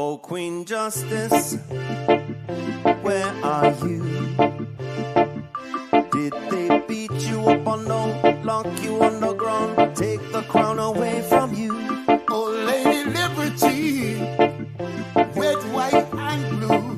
Oh, Queen Justice, where are you? Did they beat you up or no? Lock you on the ground, take the crown away from you? Oh, Lady Liberty, red, white, and blue.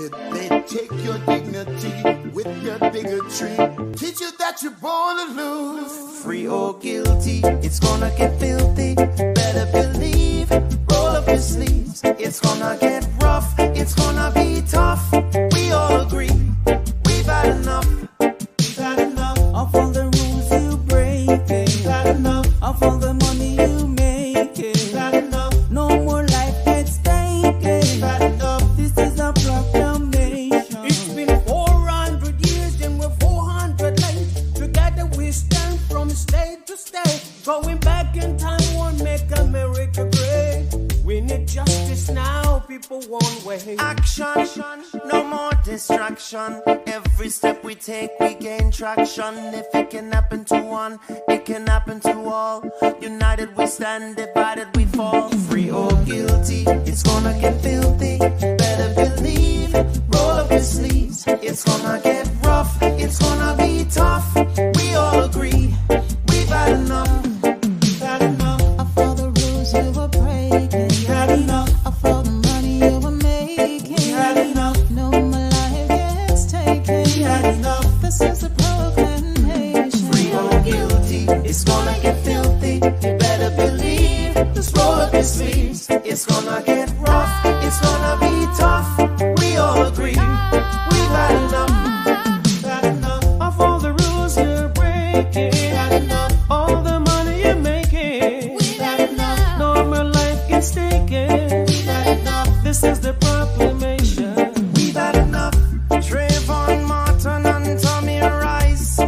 Did they take your dignity with their bigotry? Teach you that you're born to lose. Free or guilty, it's gonna get filthy. Better believe, roll up your sleeves. It's gonna get rough, it's gonna be tough. We all agree, we've had enough. We've had enough of all the rules you break. We've had enough of all the money you make. We've had enough. No more life gets taken. We've had enough. This is a proclamation. It's been 400 years and we're 400 late. Together we stand from state to state. Going back in time won't make America great. We need justice now, people won't wait. Action, no more distraction. Every step we take, we gain traction. If it can happen to one, it can happen to all. United we stand, divided we fall. Free or guilty, it's gonna get filthy. Better believe, roll up your sleeves. It's gonna get rough, it's gonna be tough. We all agree, we've had enough. We've had enough of all the rules you were breaking. We had enough of all the money you were making. We had enough. No more life gets taken. We had enough. This is a proclamation. Free or guilty, It's gonna get filthy. You better believe. Just roll up your sleeves. It's gonna get rough. It's gonna be tough. We all agree. We've had enough. We've had enough Of all the rules you're breaking. We've had enough. All the money you're making. We've had enough. No more life gets taken. We've had enough. This is the proclamation. We've had enough. Trayvon Martin and Tommy Rice.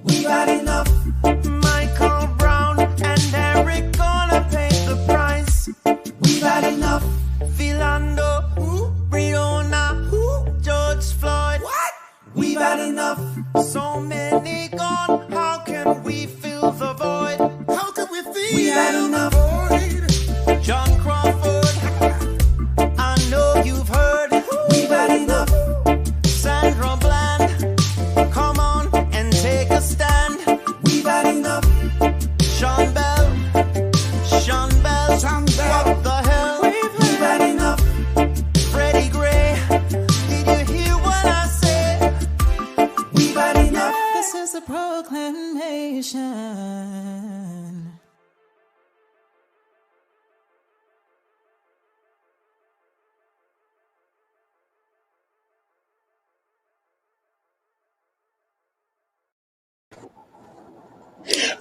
We've had enough. Michael Brown and Eric gonna pay the price. We've had enough. Philando, Breonna, George Floyd. What? We've had enough. So many gone, how can we fill the void? How can we feel? We've had enough. John Crawford, I know you've heard. We've had enough. Sandra Bland, come on and take a stand. We've had enough. Sean Bell, Sean Bell. what the hell? We've had enough. Freddie Gray, did you hear what I said? We've had enough. This is a proclamation.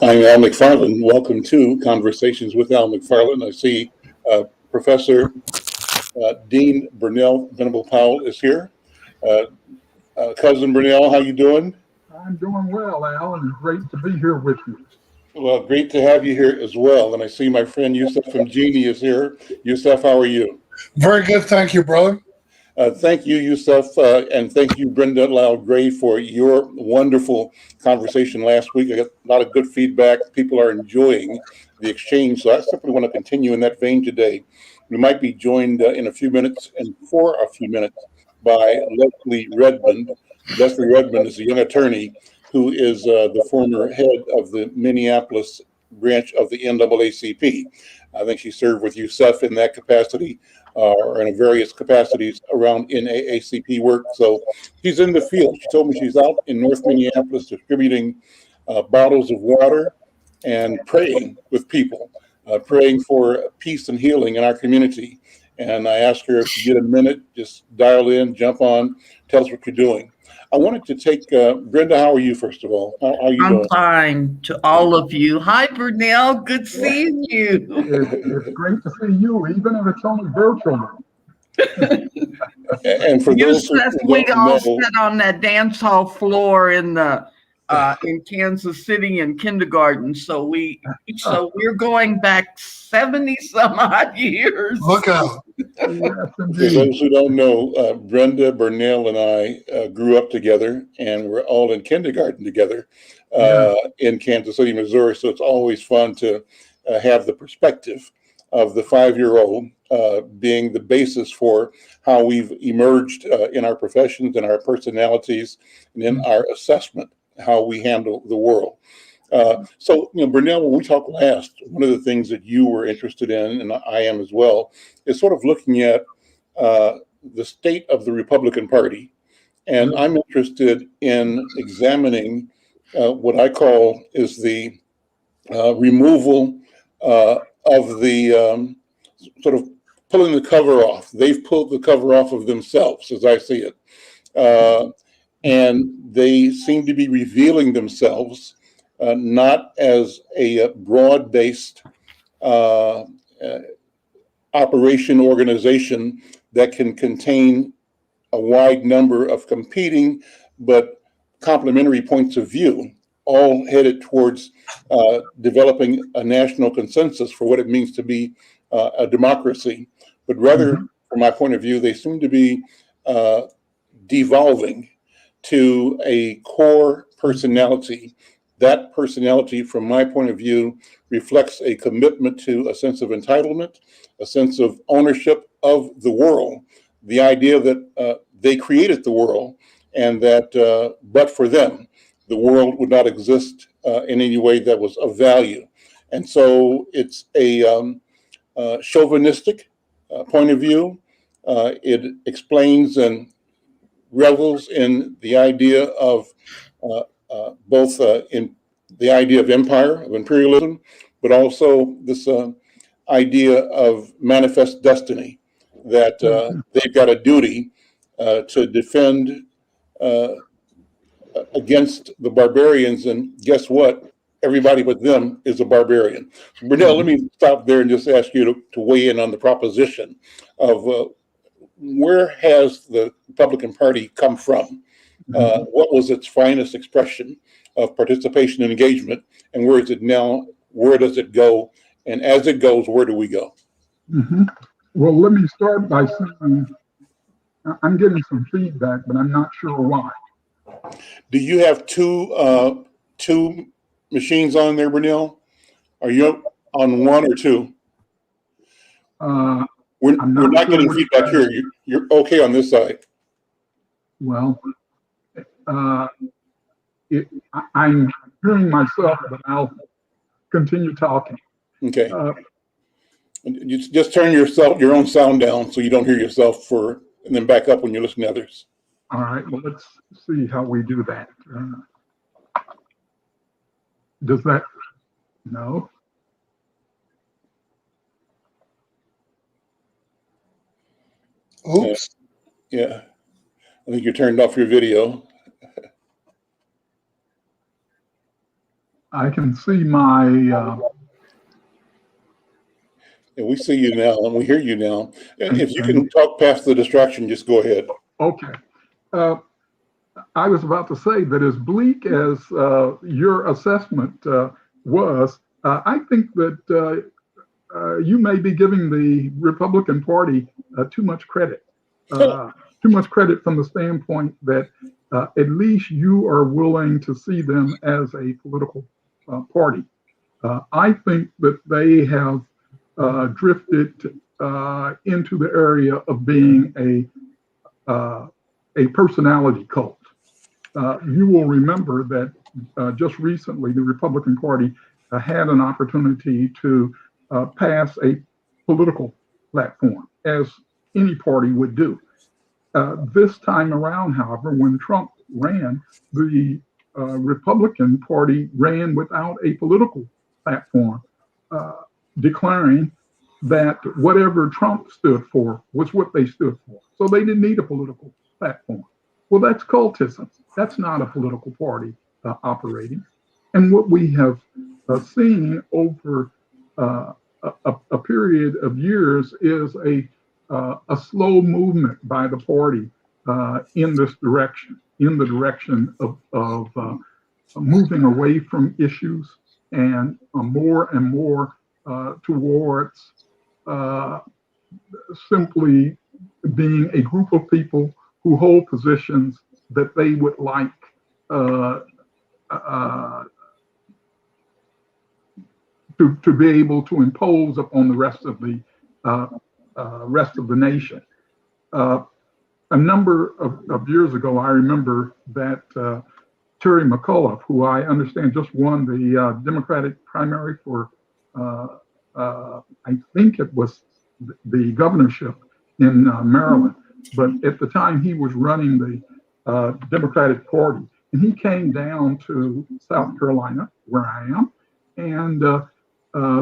I'm Al McFarlane. Welcome to Conversations with Al McFarlane. I see Professor Dean Burnell Venable Powell is here. Cousin Burnell, how you doing? I'm doing well, Al, and great to be here with you. Well, great to have you here as well. And I see my friend Yusuf from Genie is here. Yusuf, how are you? Very good, thank you, brother. Thank you, Yusuf, and thank you, Brenda Lau-Gray, for your wonderful conversation last week. I got a lot of good feedback. People are enjoying the exchange, so I simply want to continue in that vein today. We might be joined in a few minutes, and for a few minutes, by Leslie Redmond. Leslie Redmond is a young attorney who is the former head of the Minneapolis branch of the NAACP. I think she served with Yusuf in that capacity, or in various capacities around NAACP work. So she's in the field. She told me she's out in North Minneapolis distributing bottles of water and praying with people, praying for peace and healing in our community. And I asked her if you get a minute, just dial in, jump on, tell us what you're doing. I wanted to take, Brenda, how are you, first of all? How are you doing? I'm fine, to all of you. Hi, Burnell. Good seeing you. It's great to see you, even if it's only virtually. And for those who we don't all know, sat on that dance hall floor in the in Kansas City in kindergarten. So we're going back 70 some odd years. Look out. Yes, for indeed. those who don't know, Brenda, Burnell, and I grew up together, and we're all in kindergarten together in Kansas City, Missouri. So it's always fun to have the perspective of the 5-year-old being the basis for how we've emerged in our professions and our personalities and in our assessment, how we handle the world. So, Brunel, when we talked last, one of the things that you were interested in, and I am as well, is sort of looking at the state of the Republican Party. And I'm interested in examining what I call is the removal of the sort of pulling the cover off. They've pulled the cover off of themselves, as I see it. And they seem to be revealing themselves not as a broad-based operation organization that can contain a wide number of competing but complementary points of view, all headed towards developing a national consensus for what it means to be a democracy. But rather, from my point of view, they seem to be devolving to a core personality. That personality, from my point of view, reflects a commitment to a sense of entitlement, a sense of ownership of the world, the idea that they created the world and that but for them, the world would not exist in any way that was of value. And so it's a chauvinistic point of view. It explains and revels in the idea of both in the idea of empire, of imperialism, but also this idea of manifest destiny, that they've got a duty to defend against the barbarians. And guess what? Everybody but them is a barbarian. So, Brunel, let me stop there and just ask you to weigh in on the proposition of where has the Republican Party come from? What was its finest expression of participation and engagement, and where is it now? Where does it go? And as it goes, where do we go? Well, let me start by saying I'm getting some feedback, but I'm not sure why. Do you have two machines on there, Brunel? Are you on one or two? We're not getting feedback here. You're okay on this side. Well, I'm hearing myself, but I'll continue talking. Okay. You just turn your own sound down so you don't hear yourself and then back up when you listen to others. All right. Well, let's see how we do that. Does that? No. Oops. Yeah. I think you turned off your video. I can see my. Yeah, we see you now and we hear you now. And if you can talk past the distraction, just go ahead. Okay. I was about to say that as bleak as your assessment was, I think that you may be giving the Republican Party too much credit. Too much credit from the standpoint that at least you are willing to see them as a political party. I think that they have drifted into the area of being a personality cult. You will remember that just recently the Republican Party had an opportunity to pass a political platform, as any party would do. This time around, however, when Trump ran, the Republican Party ran without a political platform, declaring that whatever Trump stood for was what they stood for. So they didn't need a political platform. Well, that's cultism. That's not a political party operating. And what we have seen over a period of years is a slow movement by the party in this direction, in the direction of moving away from issues and more towards simply being a group of people who hold positions that they would like to be able to impose upon the rest of the nation. A number of years ago, I remember that Terry McAuliffe, who I understand just won the Democratic primary for, I think it was the governorship in Maryland, but at the time he was running the Democratic Party, and he came down to South Carolina, where I am, and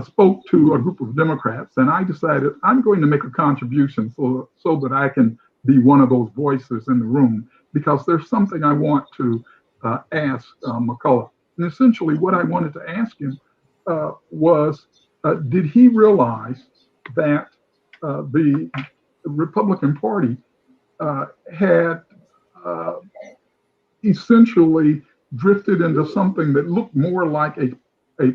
spoke to a group of Democrats, and I decided I'm going to make a contribution so that I can be one of those voices in the room, because there's something I want to ask McCullough. And essentially what I wanted to ask him was, did he realize that the Republican Party had essentially drifted into something that looked more like a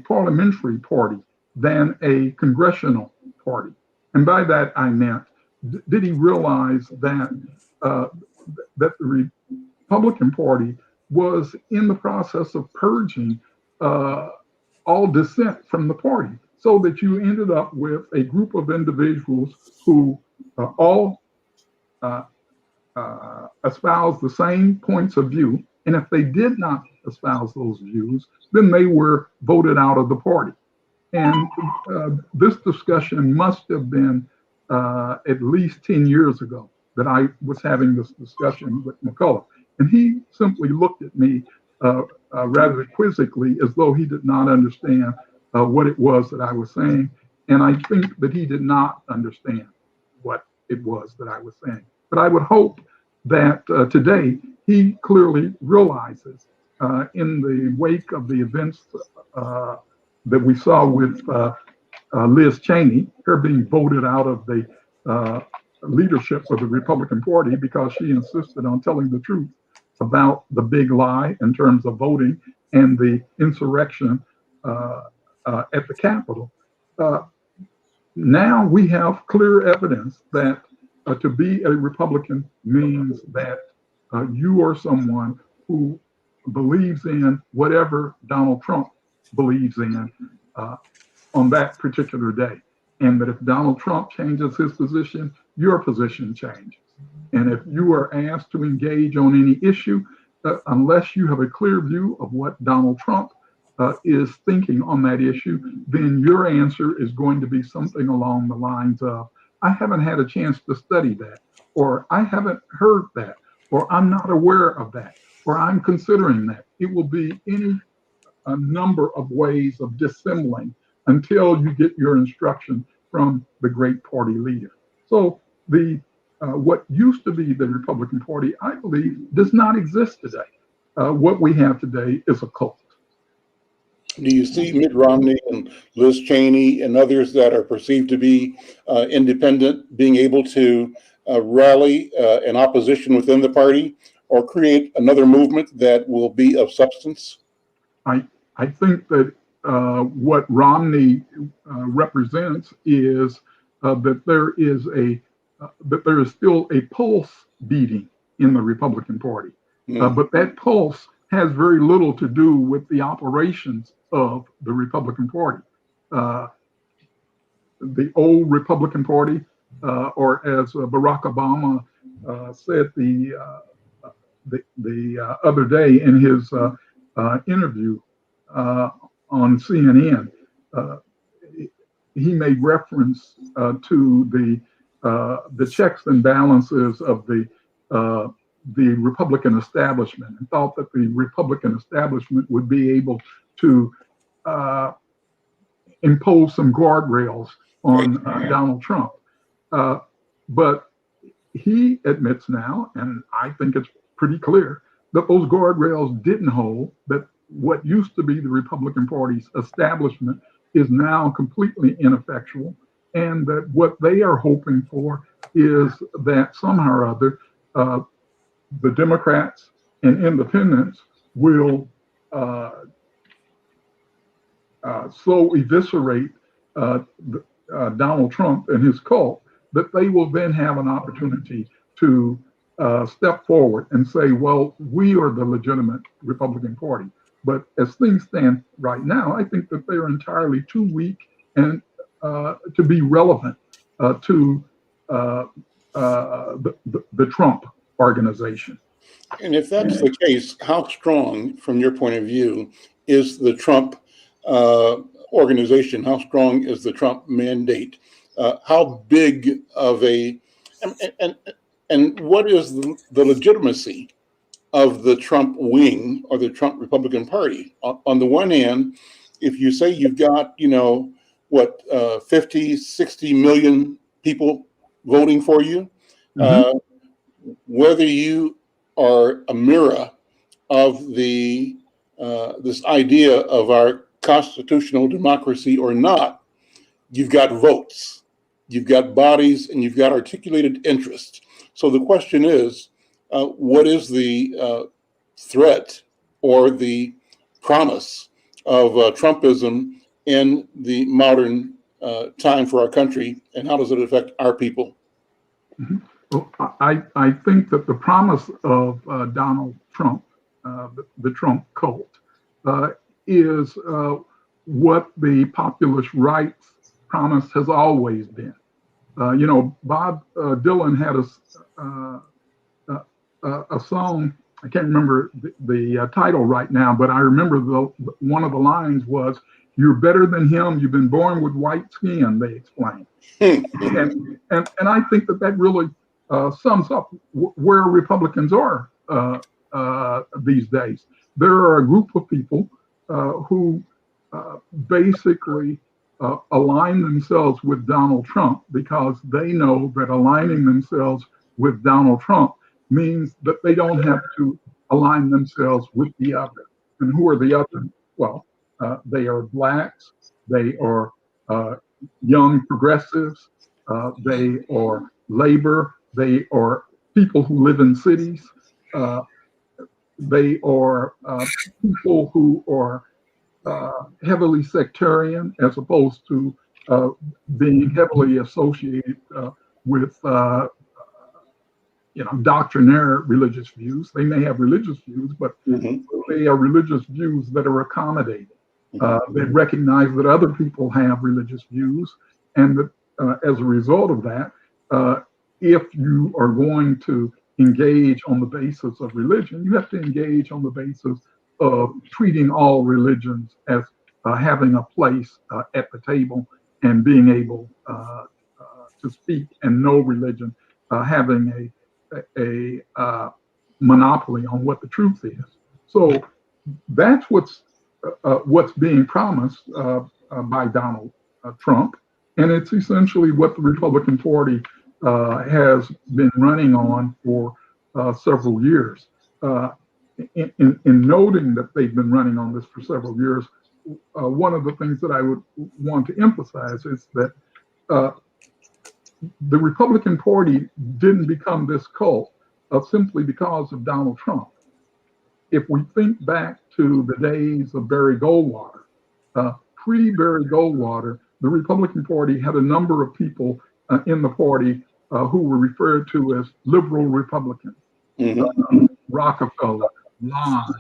parliamentary party than a congressional party? And by that I meant, did he realize that that the Republican Party was in the process of purging all dissent from the party, so that you ended up with a group of individuals who all espouse the same points of view, and if they did not espouse those views, then they were voted out of the party. And this discussion must have been at least 10 years ago that I was having this discussion with McCullough. And he simply looked at me rather quizzically, as though he did not understand what it was that I was saying. And I think that he did not understand what it was that I was saying. But I would hope that today he clearly realizes, in the wake of the events that we saw with Liz Cheney, her being voted out of the leadership of the Republican Party because she insisted on telling the truth about the big lie in terms of voting and the insurrection at the Capitol. Now we have clear evidence that to be a Republican means that you are someone who believes in whatever Donald Trump believes in on that particular day. And that if Donald Trump changes his position, your position changes. And if you are asked to engage on any issue, unless you have a clear view of what Donald Trump is thinking on that issue, then your answer is going to be something along the lines of, I haven't had a chance to study that, or I haven't heard that, or I'm not aware of that, or I'm considering that. It will be a number of ways of dissembling until you get your instruction from the great party leader. So what used to be the Republican Party, I believe, does not exist today. What we have today is a cult. Do you see Mitt Romney and Liz Cheney and others that are perceived to be independent being able to rally an opposition within the party or create another movement that will be of substance? I think that what Romney represents is that there is still a pulse beating in the Republican Party, but that pulse has very little to do with the operations of the Republican Party. The old Republican Party, or as Barack Obama said the other day in his interview on CNN, he made reference to the checks and balances of the Republican establishment, and thought that the Republican establishment would be able to impose some guardrails on Donald Trump. But he admits now, and I think it's pretty clear, that those guardrails didn't hold, that what used to be the Republican Party's establishment is now completely ineffectual, and that what they are hoping for is that somehow or other the Democrats and independents will so eviscerate Donald Trump and his cult that they will then have an opportunity to step forward and say, well, we are the legitimate Republican Party. But as things stand right now, I think that they are entirely too weak and to be relevant to the Trump organization. And if that's the case, how strong, from your point of view, is the Trump organization? How strong is the Trump mandate? How big of a and what is the legitimacy of the Trump wing or the Trump Republican Party? On the one hand, if you say you've got, 50, 60 million people voting for you, whether you are a mirror of the this idea of our constitutional democracy or not, you've got votes, you've got bodies, and you've got articulated interests. So the question is, what is the threat or the promise of Trumpism in the modern time for our country, and how does it affect our people? Well, I think that the promise of Donald Trump, the Trump cult, is what the populist right's promise has always been. Bob Dylan had a song. I can't remember the title right now, but I remember one of the lines was, "You're better than him. You've been born with white skin," they explained. and I think that really sums up where Republicans are these days. There are a group of people who basically align themselves with Donald Trump because they know that aligning themselves with Donald Trump means that they don't have to align themselves with the other. And who are the other? Well, they are blacks, they are young progressives, they are labor, they are people who live in cities, they are people who are heavily sectarian as opposed to being heavily associated with doctrinaire religious views. They may have religious views, but they are religious views that are accommodating. They recognize that other people have religious views, and that as a result of that, if you are going to engage on the basis of religion, you have to engage on the basis of treating all religions as having a place at the table and being able to speak, and no religion having a monopoly on what the truth is. So that's what's being promised by Donald Trump, and it's essentially what the Republican Party has been running on for several years. In noting that they've been running on this for several years, one of the things that I would want to emphasize is that the Republican Party didn't become this cult simply because of Donald Trump. If we think back to the days of Barry Goldwater, pre-Barry Goldwater, the Republican Party had a number of people in the party who were referred to as liberal Republicans. Rockefeller, Lon,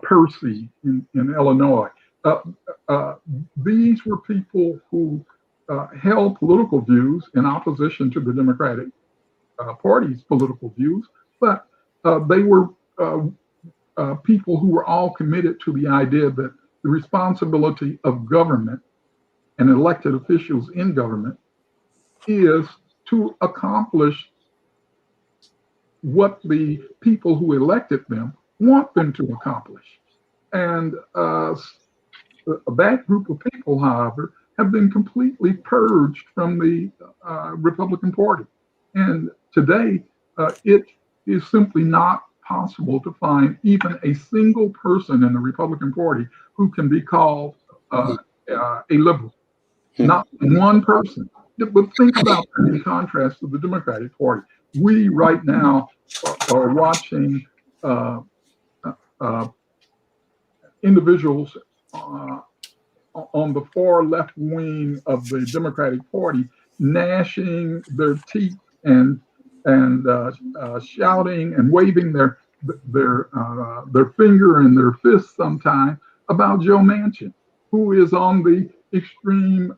Percy in Illinois. These were people who held political views in opposition to the Democratic Party's political views, but they were people who were all committed to the idea that the responsibility of government and elected officials in government is to accomplish what the people who elected them want them to accomplish. And that group of people, however, have been completely purged from the Republican Party. And today, it is simply not possible to find even a single person in the Republican Party who can be called a liberal. Not one person. But think about that in contrast to the Democratic Party. We right now are watching individuals on the far left wing of the Democratic Party gnashing their teeth and shouting and waving their their finger and their fist sometimes about Joe Manchin, who is on the extreme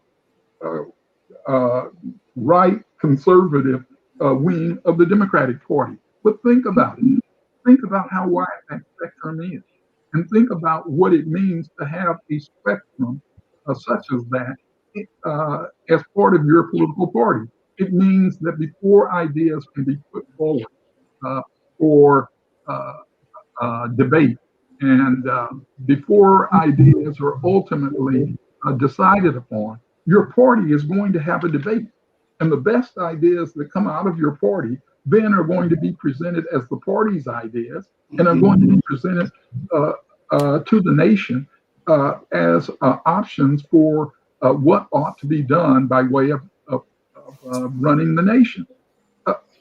right conservative wing of the Democratic Party. But think about it. Think about how wide that spectrum is, and think about what it means to have a spectrum such as that as part of your political party. It means that before ideas can be put forward for debate, and before ideas are ultimately decided upon, your party is going to have a debate. And the best ideas that come out of your party then are going to be presented as the party's ideas and are going to be presented to the nation as options for what ought to be done by way of running the nation.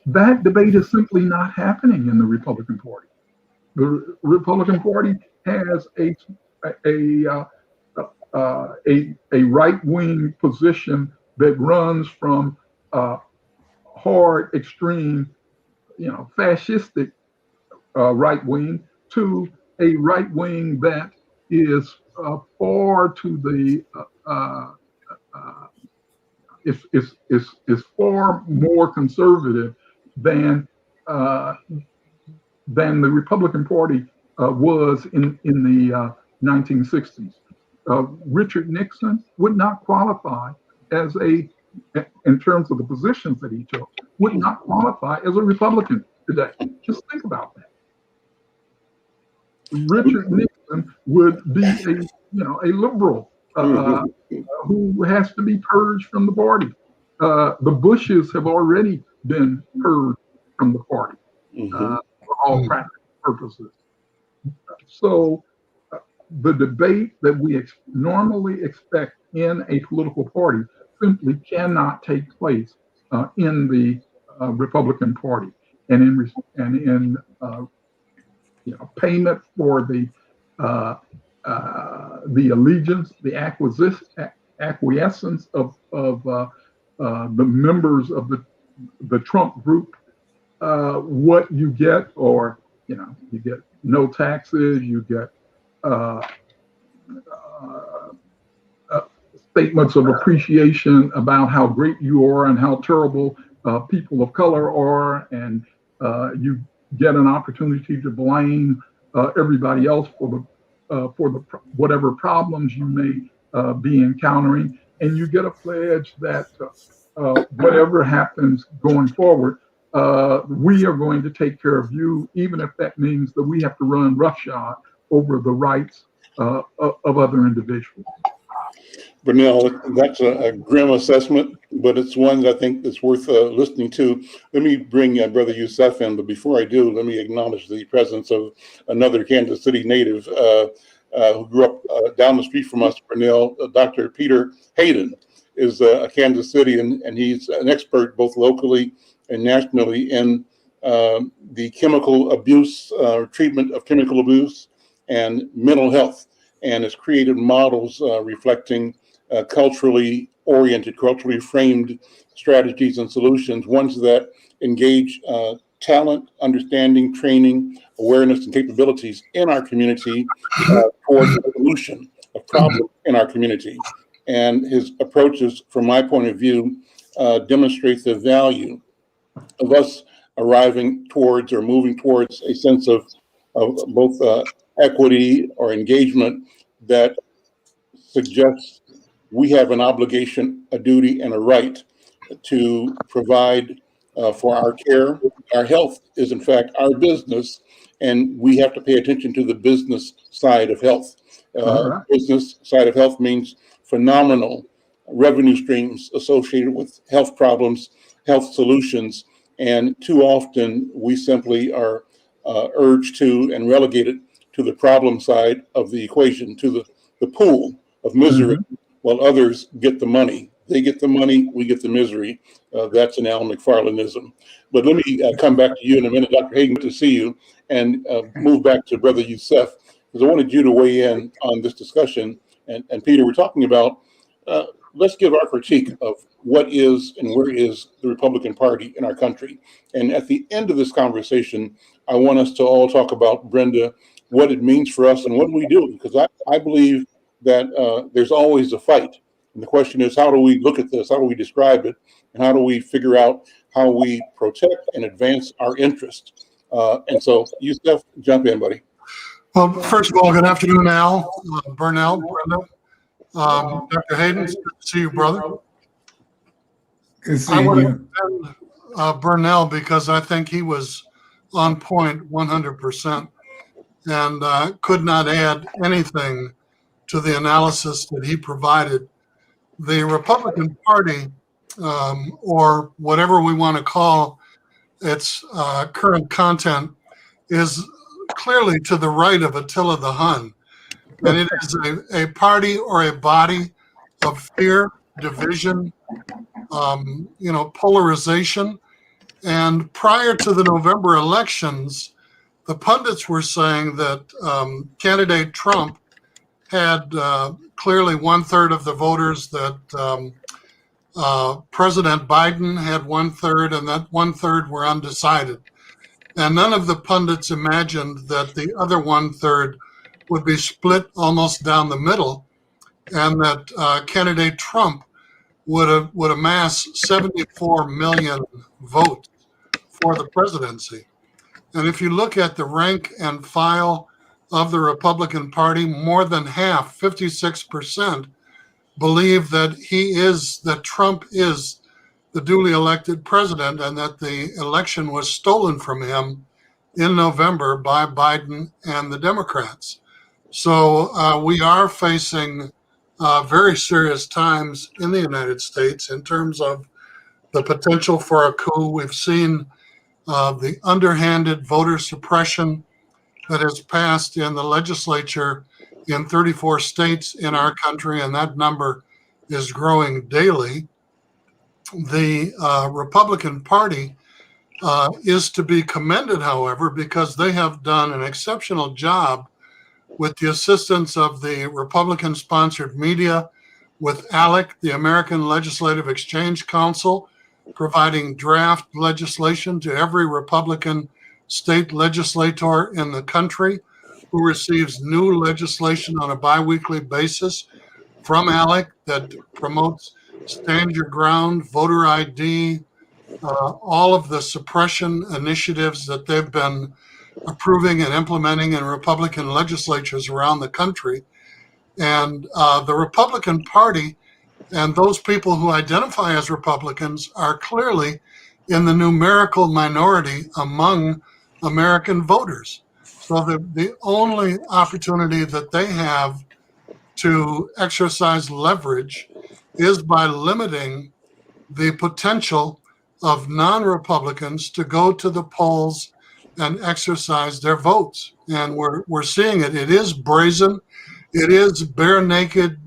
That debate is simply not happening in the Republican Party. The Republican Party has a right-wing position that runs from hard, extreme, fascistic right wing to a right wing that is far to the is far more conservative than the Republican Party was in the 1960s. Richard Nixon would not qualify as in terms of the positions that he took, would not qualify as a Republican today. Just think about that. Richard Nixon would be a liberal who has to be purged from the party. The Bushes have already been purged from the party for all practical purposes. So the debate that we normally expect in a political party simply cannot take place in the Republican Party, and in payment for the allegiance, the acquiescence of the members of the Trump group. What you get, or you get no taxes, you get statements of appreciation about how great you are and how terrible people of color are, and you get an opportunity to blame everybody else for the whatever problems you may be encountering, and you get a pledge that whatever happens going forward, we are going to take care of you, even if that means that we have to run roughshod over the rights of other individuals. Burnell, that's a grim assessment, but it's one that I think that's worth listening to. Let me bring Brother Youssef in, but before I do, let me acknowledge the presence of another Kansas City native who grew up down the street from us, Burnell. Dr. Peter Hayden is a Kansas City, and he's an expert both locally and nationally in the chemical abuse, treatment of chemical abuse and mental health, and has created models reflecting culturally oriented, culturally framed strategies and solutions, ones that engage talent, understanding, training, awareness, and capabilities in our community towards the solution of problems in our community. And his approaches, from my point of view, demonstrate the value of us arriving towards or moving towards a sense of both equity or engagement that suggests we have an obligation, a duty, and a right to provide for our care. Our health is, in fact, our business, and we have to pay attention to the business side of health. Business side of health means phenomenal revenue streams associated with health problems, health solutions, and too often we simply are urged to and relegated to the problem side of the equation, to the pool of misery, while others get the money. They get the money, we get the misery. That's an Al McFarlaneism. But let me come back to you in a minute, Dr. Hagen, to see you, and move back to Brother Youssef, because I wanted you to weigh in on this discussion. And Peter, we're talking about, let's give our critique of what is and where is the Republican Party in our country. And at the end of this conversation, I want us to all talk about, Brenda, what it means for us and what do we do? Because I believe that there's always a fight. And the question is, how do we look at this? How do we describe it? And how do we figure out how we protect and advance our interests? And so, Yusef, jump in, buddy. Well, first of all, good afternoon, Al, Burnell, Brenda, Dr. Hayden. Good to see you, brother. Good I seeing want you. to defend Burnell because I think he was on point 100% and could not add anything to the analysis that he provided. The Republican Party, or whatever we want to call its current content, is clearly to the right of Attila the Hun. And it is a party or a body of fear, division, polarization. And prior to the November elections, the pundits were saying that candidate Trump had clearly 1/3 of the voters, that President Biden had 1/3, and that 1/3 were undecided. And none of the pundits imagined that the other 1/3 would be split almost down the middle, and that candidate Trump would amass 74 million votes for the presidency. And if you look at the rank and file of the Republican Party, more than half, 56%, believe that Trump is the duly elected president and that the election was stolen from him in November by Biden and the Democrats. So we are facing very serious times in the United States in terms of the potential for a coup. We've seen the underhanded voter suppression that has passed in the legislature in 34 states in our country, and that number is growing daily. The Republican Party is to be commended, however, because they have done an exceptional job with the assistance of the Republican-sponsored media, with ALEC, the American Legislative Exchange Council, providing draft legislation to every Republican state legislator in the country, who receives new legislation on a biweekly basis from ALEC that promotes stand your ground, voter ID, all of the suppression initiatives that they've been approving and implementing in Republican legislatures around the country. And the Republican Party and those people who identify as Republicans are clearly in the numerical minority among American voters. So the only opportunity that they have to exercise leverage is by limiting the potential of non-Republicans to go to the polls and exercise their votes. And we're seeing it. It is brazen. It is bare naked,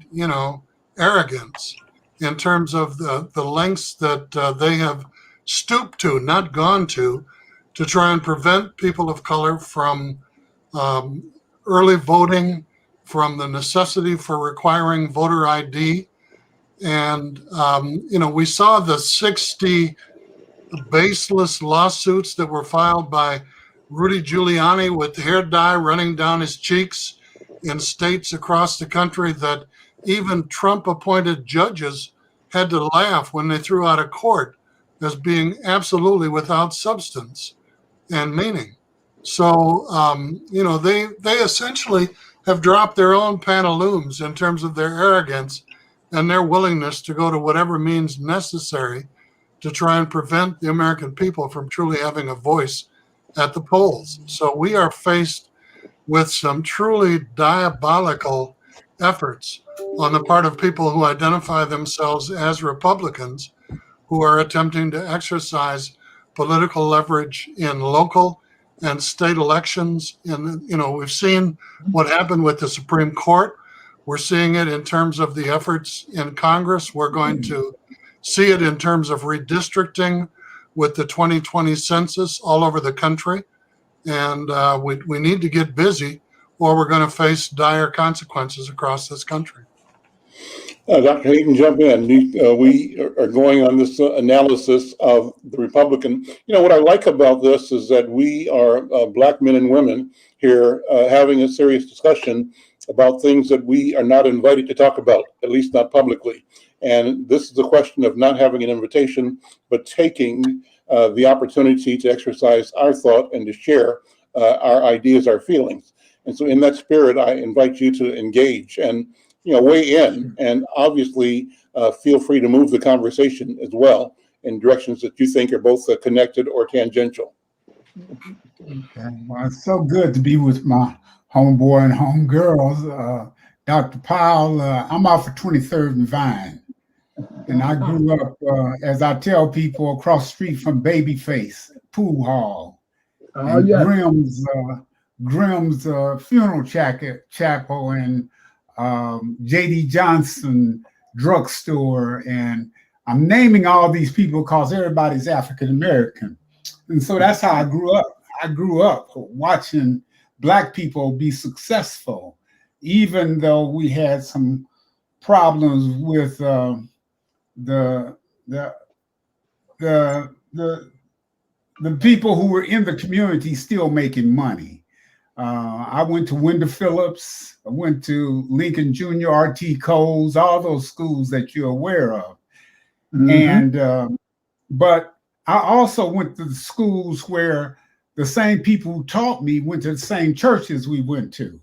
arrogance in terms of the lengths that they have stooped to, not gone to try and prevent people of color from early voting, from the necessity for requiring voter ID. And, we saw the 60 baseless lawsuits that were filed by Rudy Giuliani with hair dye running down his cheeks in states across the country that even Trump-appointed judges had to laugh when they threw out of court as being absolutely without substance and meaning. So, they essentially have dropped their own pantaloons in terms of their arrogance and their willingness to go to whatever means necessary to try and prevent the American people from truly having a voice at the polls. So we are faced with some truly diabolical efforts on the part of people who identify themselves as Republicans, who are attempting to exercise political leverage in local and state elections. And, we've seen what happened with the Supreme Court. We're seeing it in terms of the efforts in Congress. We're going to see it in terms of redistricting with the 2020 census all over the country. And we need to get busy, or we're going to face dire consequences across this country. Dr. Hayden, jump in. We are going on this analysis of the Republican. What I like about this is that we are Black men and women here having a serious discussion about things that we are not invited to talk about, at least not publicly. And this is a question of not having an invitation, but taking the opportunity to exercise our thought and to share our ideas, our feelings. And so in that spirit, I invite you to engage and weigh in, and obviously feel free to move the conversation as well in directions that you think are both connected or tangential. Okay. Well, it's so good to be with my homeboy and homegirls. Dr. Powell, I'm off of 23rd and Vine. And I grew up, as I tell people, across the street from Babyface, Pool Hall, and Yeah. Grimm's Funeral Chapel, and J.D. Johnson Drugstore. And I'm naming all these people because everybody's African American. And so that's how I grew up. I grew up watching Black people be successful, even though we had some problems with the people who were in the community still making money. I went to Wendell Phillips. I went to Lincoln Jr., R.T. Coles, all those schools that you're aware of. Mm-hmm. But I also went to the schools where the same people who taught me went to the same churches we went to.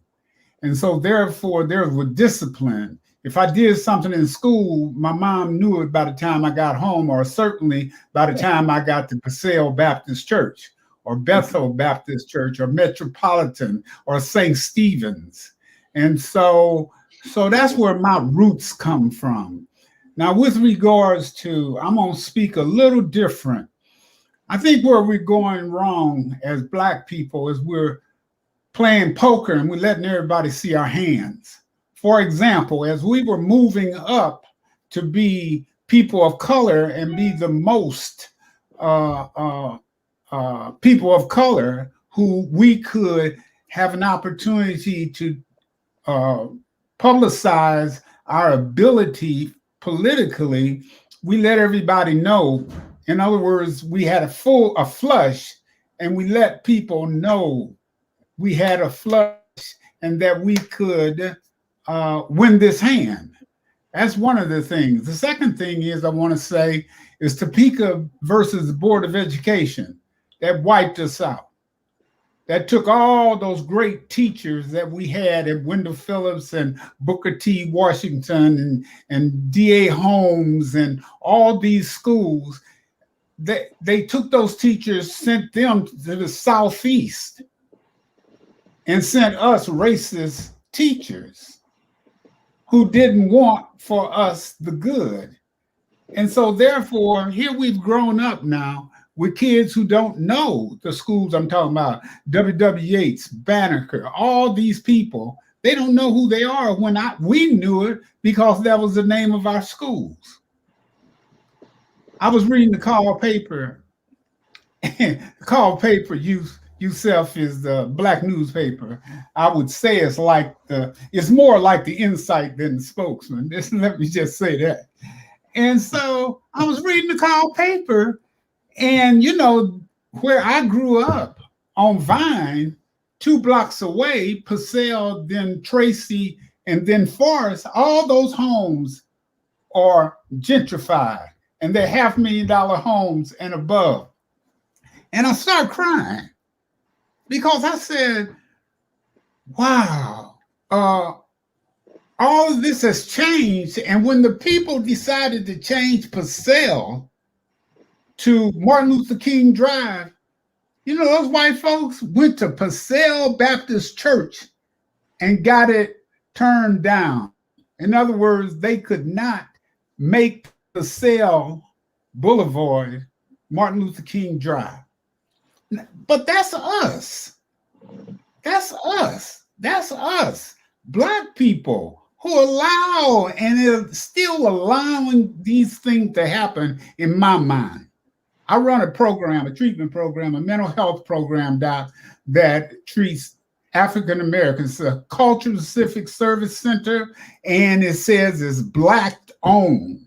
And so therefore there was discipline. If I did something in school, my mom knew it by the time I got home, or certainly by the time I got to Paseo Baptist Church or Bethel Baptist Church or Metropolitan or St. Stephen's. And so that's where my roots come from. Now, with regards to, I'm going to speak a little different. I think where we're going wrong as Black people is we're playing poker and we're letting everybody see our hands. For example, as we were moving up to be people of color and be the most people of color who we could have an opportunity to publicize our ability politically, we let everybody know. In other words, we had a flush, and we let people know we had a flush and that we could win this hand. That's one of the things. The second thing is I want to say is Topeka versus the Board of Education. That wiped us out. That took all those great teachers that we had at Wendell Phillips and Booker T. Washington and D.A. Holmes and all these schools. They took those teachers, sent them to the Southeast, and sent us racist teachers who didn't want for us the good. And so therefore, here we've grown up now with kids who don't know the schools I'm talking about, W.W. Yates, Banneker, all these people, they don't know who they are when we knew it because that was the name of our schools. I was reading the Call paper. The Call paper yourself is the Black newspaper. I would say it's more like the Insight than the Spokesman. Let me just say that. And so I was reading the Call paper, and where I grew up on Vine, 2 blocks away, Paseo, then Tracy, and then Forest, all those homes are gentrified, and they're $500,000 homes and above. And I started crying because I said, wow, all of this has changed. And when the people decided to change Paseo to Martin Luther King Drive, those white folks went to Paseo Baptist Church and got it turned down. In other words, they could not make Paseo Boulevard Martin Luther King Drive. But that's us. That's us. That's us. Black people who allow and is still allowing these things to happen in my mind. I run a program, a treatment program, a mental health program that treats African Americans. It's a Cultural Civic Service Center, and it says it's Black owned.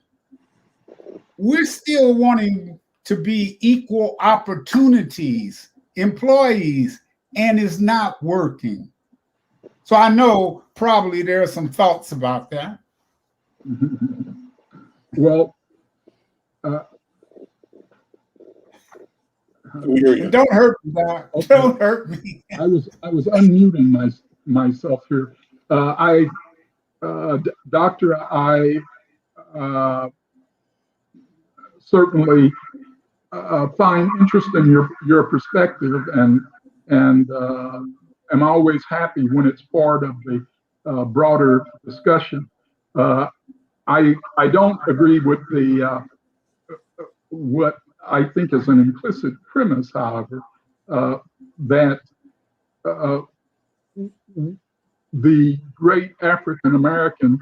We're still wanting to be equal opportunities employees, and it's not working. So I know probably there are some thoughts about that. Well, don't hurt me, Doc. Okay. Don't hurt me. I was unmuting myself here. Doctor, I certainly find interest in your perspective, and am always happy when it's part of the broader discussion. I don't agree with the what I think is an implicit premise, however, that the great African American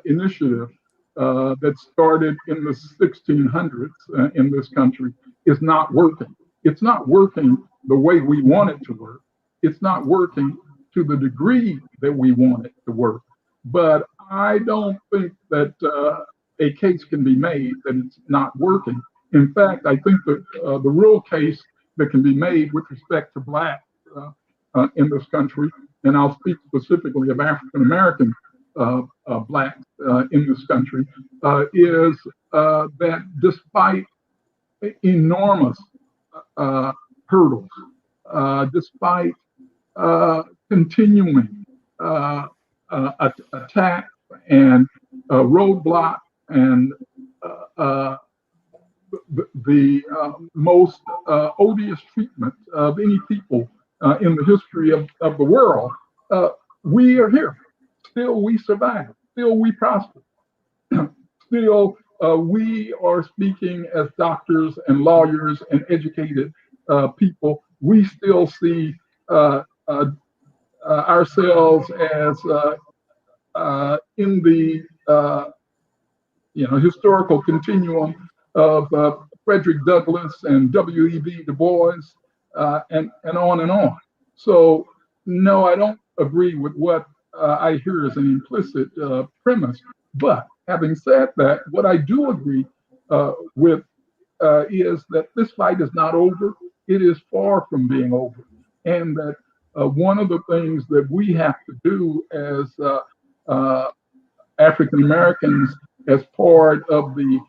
initiative that started in the 1600s in this country is not working. It's not working the way we want it to work. It's not working to the degree that we want it to work. But I don't think that a case can be made that it's not working. In fact, I think that the real case that can be made with respect to Black in this country, and I'll speak specifically of African American Black in this country, is that despite enormous hurdles, despite continuing attack and roadblock and the most odious treatment of any people in the history of the world, we are here. Still we survive. Still we prosper. Still we are speaking as doctors and lawyers and educated people. We still see ourselves as in the historical continuum of Frederick Douglass and W.E.B. Du Bois, and on and on. So no, I don't agree with what I hear as an implicit premise. But having said that, what I do agree with is that this fight is not over. It is far from being over. And that one of the things that we have to do as African Americans, as part of the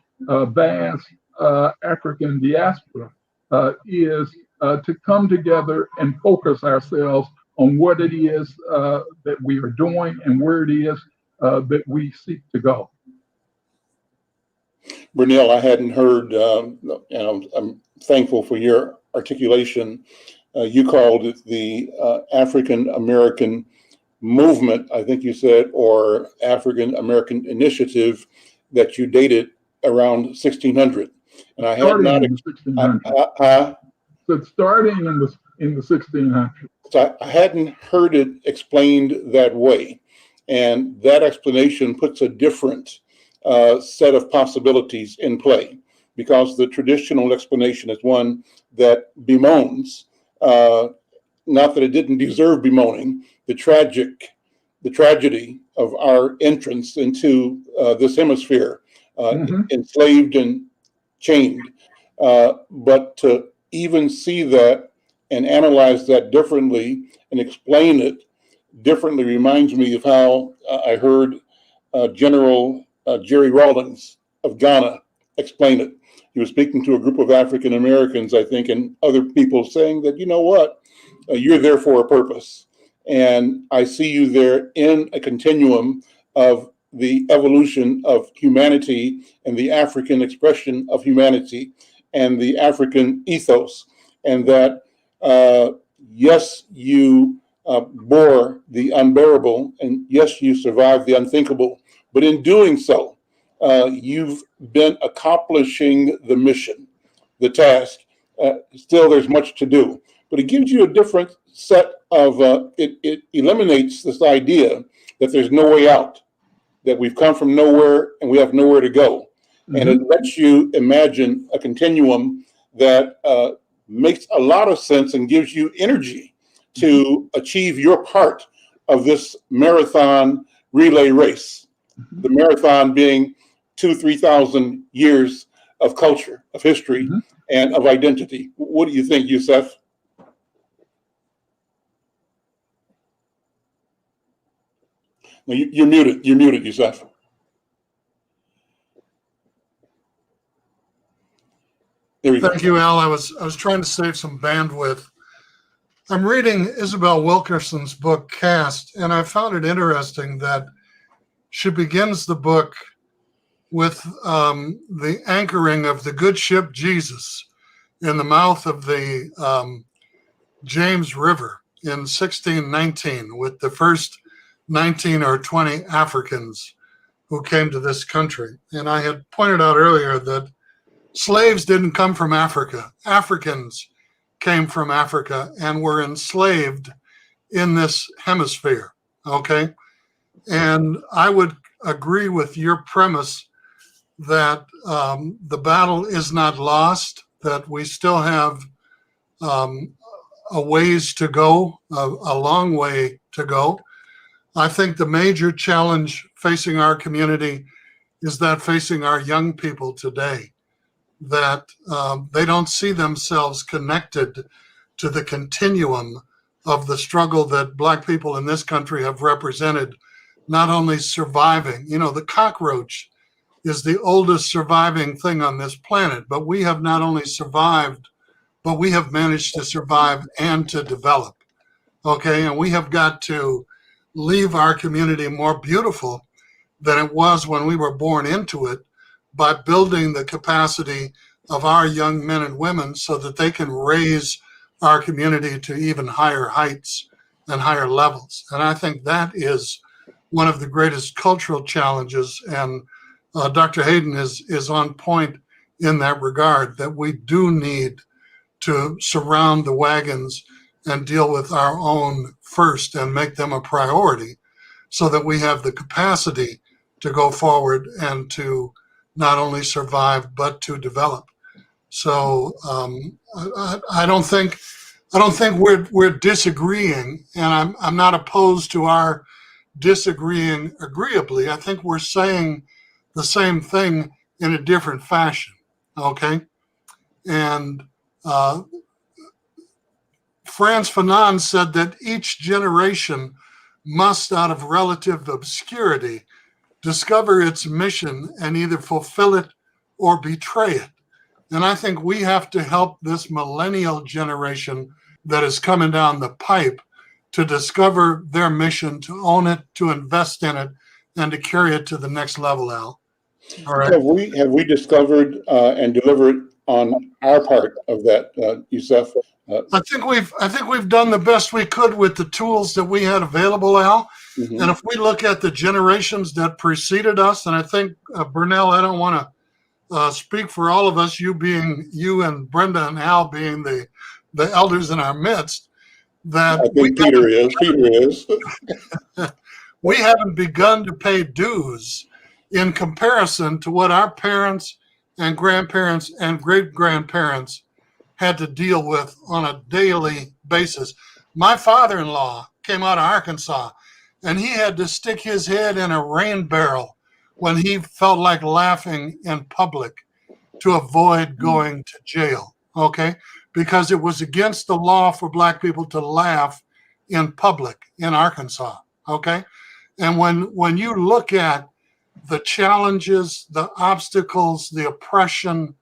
vast African diaspora, is to come together and focus ourselves on what it is that we are doing and where it is that we seek to go. Brunel, I hadn't heard, and I'm thankful for your articulation. You called it the African American movement, I think you said, or African American initiative that you dated around 1600. And I had not. So starting in the 1600s. So I hadn't heard it explained that way, and that explanation puts a different set of possibilities in play, because the traditional explanation is one that bemoans, not that it didn't deserve bemoaning, the tragedy of our entrance into this hemisphere, enslaved and chained. But to even see that and analyze that differently and explain it differently reminds me of how I heard General Jerry Rawlings of Ghana explain it. He was speaking to a group of African Americans, I think, and other people, saying that, you know what, you're there for a purpose. And I see you there in a continuum of the evolution of humanity and the African expression of humanity and the African ethos. And that, yes, you bore the unbearable, and yes, you survived the unthinkable. But in doing so, you've been accomplishing the mission, the task. Still, there's much to do, but it gives you a different set of, it eliminates this idea that there's no way out, that we've come from nowhere and we have nowhere to go. And it lets you imagine a continuum that makes a lot of sense and gives you energy to achieve your part of this marathon relay race. The marathon being 2,000-3,000 years of culture, of history, and of identity. What do you think, Yusef? No, you're muted. You're muted, Yusef. Thank you, Al. I was trying to save some bandwidth. I'm reading Isabel Wilkerson's book, Caste, and I found it interesting that she begins the book with the anchoring of the good ship Jesus in the mouth of the James River in 1619 with the first 19 or 20 Africans who came to this country. And I had pointed out earlier that slaves didn't come from Africa. Africans came from Africa and were enslaved in this hemisphere, okay? And I would agree with your premise that the battle is not lost, that we still have a ways to go, a long way to go. I think the major challenge facing our community is that facing our young people today, that they don't see themselves connected to the continuum of the struggle that Black people in this country have represented, not only surviving. You know, the cockroach is the oldest surviving thing on this planet, but we have not only survived, but we have managed to survive and to develop, okay? And we have got to leave our community more beautiful than it was when we were born into it by building the capacity of our young men and women so that they can raise our community to even higher heights and higher levels. And I think that is one of the greatest cultural challenges. And Dr. Hayden is on point in that regard, that we do need to surround the wagons and deal with our own first and make them a priority so that we have the capacity to go forward and to not only survive, but to develop. So I don't think we're disagreeing, and I'm not opposed to our disagreeing agreeably. I think we're saying the same thing in a different fashion, okay? And Frantz Fanon said that each generation must, out of relative obscurity, discover its mission and either fulfill it or betray it. And I think we have to help this millennial generation that is coming down the pipe to discover their mission, to own it, to invest in it, and to carry it to the next level, Al. All right. Have we discovered and delivered on our part of that, Yusef? I think we've done the best we could with the tools that we had available, Al. Mm-hmm. And if we look at the generations that preceded us, and I think Burnell, I don't want to speak for all of us, you and Brenda and Al being the elders in our midst, that I think Peter is. We haven't begun to pay dues in comparison to what our parents and grandparents and great-grandparents had to deal with on a daily basis. My father-in-law came out of Arkansas, and he had to stick his head in a rain barrel when he felt like laughing in public to avoid going to jail, okay? Because it was against the law for Black people to laugh in public in Arkansas, okay? And when you look at the challenges, the obstacles, the oppression,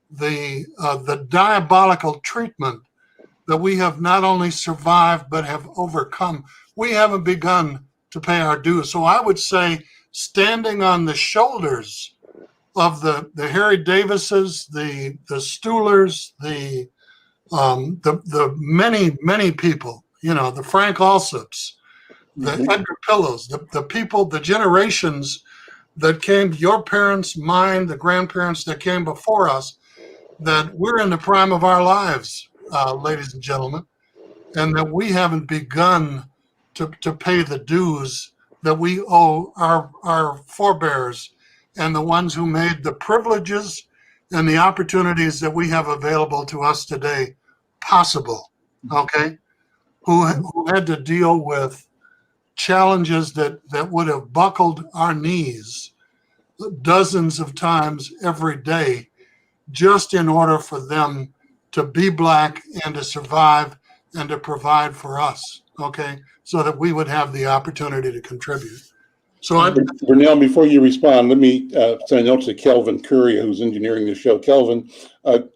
the diabolical treatment that we have not only survived but have overcome, we haven't begun to pay our dues. So I would say, standing on the shoulders of the Harry Davises, the Stuhlers, the many people, you know, the Frank Alsops, the Edgar Pillows, the people, the generations that came, your parents, mine, the grandparents that came before us, that we're in the prime of our lives, ladies and gentlemen, and that we haven't begun to pay the dues that we owe our forebears and the ones who made the privileges and the opportunities that we have available to us today possible, okay? who had to deal with challenges that would have buckled our knees dozens of times every day just in order for them to be Black and to survive and to provide for us, okay, so that we would have the opportunity to contribute. So Vernell, before you respond, let me send a note to Kelvin Curry, who's engineering the show. Kelvin,